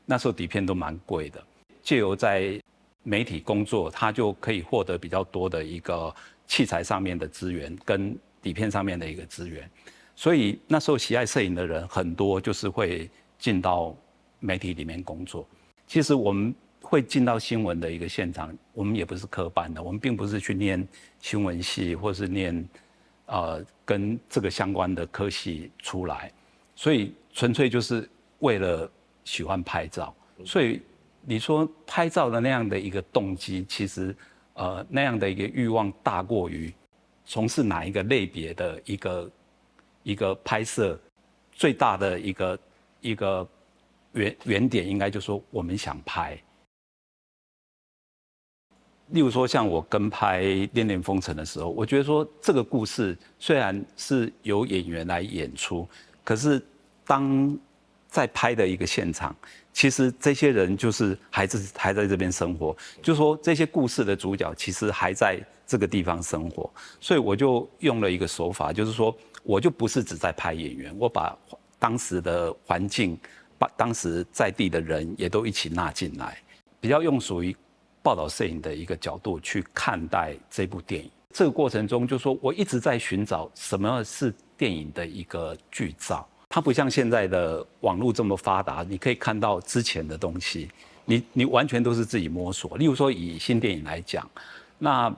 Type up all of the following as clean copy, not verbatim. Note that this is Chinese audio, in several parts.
那时候底片都蛮贵的，借由在媒体工作，他就可以获得比较多的一个器材上面的资源跟底片上面的一个资源，所以那时候喜爱摄影的人很多，就是会进到媒体里面工作。其实我们会进到新闻的一个现场，我们也不是科班的，我们并不是去念新闻系或是念跟这个相关的科系出来，所以纯粹就是为了喜欢拍照。所以你说拍照的那样的一个动机，其实那样的一个欲望大过于从事哪一个类别的一个拍摄，最大的一个原点应该就是说我们想拍。例如说，像我跟拍《恋恋风尘》的时候，我觉得说这个故事虽然是由演员来演出，可是当在拍的一个现场，其实这些人就是还在这边生活，就是说这些故事的主角其实还在这个地方生活，所以我就用了一个手法，就是说我就不是只在拍演员，我把当时的环境，把当时在地的人也都一起纳进来，比较用属于报道摄影的一个角度去看待这部电影。这个过程中，就说我一直在寻找什么是电影的一个剧照。它不像现在的网络这么发达，你可以看到之前的东西，你完全都是自己摸索。例如说以新电影来讲，那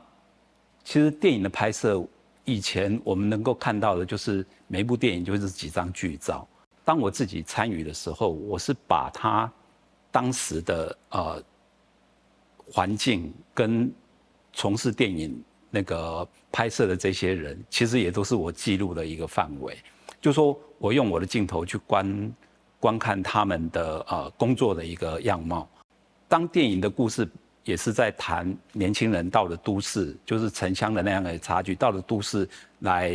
其实电影的拍摄以前我们能够看到的就是每一部电影就是几张剧照。当我自己参与的时候，我是把它当时的环境跟从事电影那个拍摄的这些人，其实也都是我记录的一个范围。就说我用我的镜头去观看他们的工作的一个样貌。当电影的故事也是在谈年轻人到了都市，就是城乡的那样的差距，到了都市来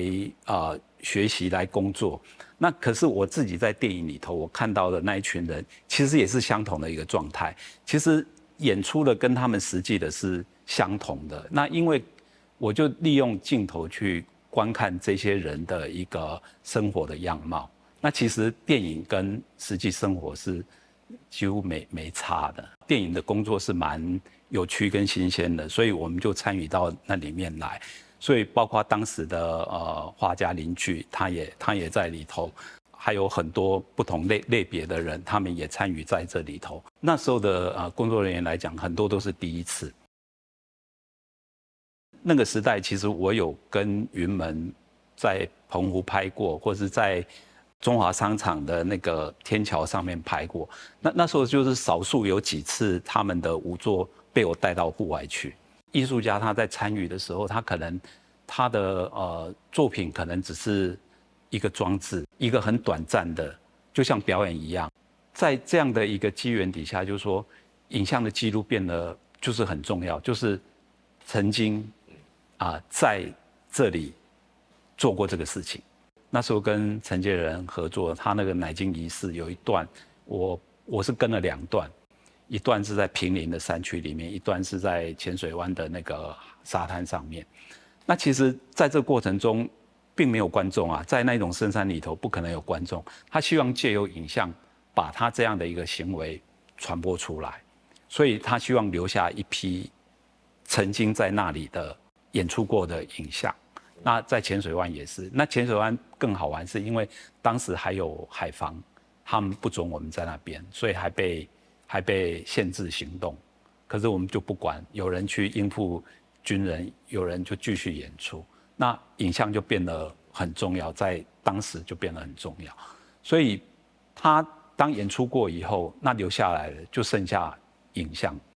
学习来工作。那可是我自己在电影里头，我看到的那一群人，其实也是相同的一个状态。其实演出的跟他们实际的是相同的。那因为我就利用镜头去观看这些人的一个生活的样貌。那其实电影跟实际生活是几乎没差的。电影的工作是蛮有趣跟新鲜的，所以我们就参与到那里面来。所以包括当时的画家林巨，他也在里头，还有很多不同类别的人，他们也参与在这里头。那时候的工作人员来讲，很多都是第一次。那个时代，其实我有跟云门在澎湖拍过，或是在中华商场的那个天桥上面拍过。那时候就是少数有几次他们的舞作被我带到户外去。艺术家他在参与的时候，他可能他的作品可能只是一个装置，一个很短暂的，就像表演一样。在这样的一个机缘底下，就是说影像的记录变得就是很重要，就是曾经在这里做过这个事情。那时候跟陈介仁合作，他那个乃金仪式有一段，我是跟了2段。一段是在坪林的山区里面，一段是在浅水湾的那个沙滩上面。那其实在这个过程中并没有观众啊，在那种深山里头不可能有观众。他希望借由影像把他这样的一个行为传播出来，所以他希望留下一批曾经在那里的演出过的影像。那在浅水湾也是，那浅水湾更好玩，是因为当时还有海防，他们不准我们在那边，所以还被限制行动。可是我们就不管，有人去应付军人，有人就继续演出，那影像就变得很重要，在当时就变得很重要。所以他当演出过以后，那留下来的就剩下影像。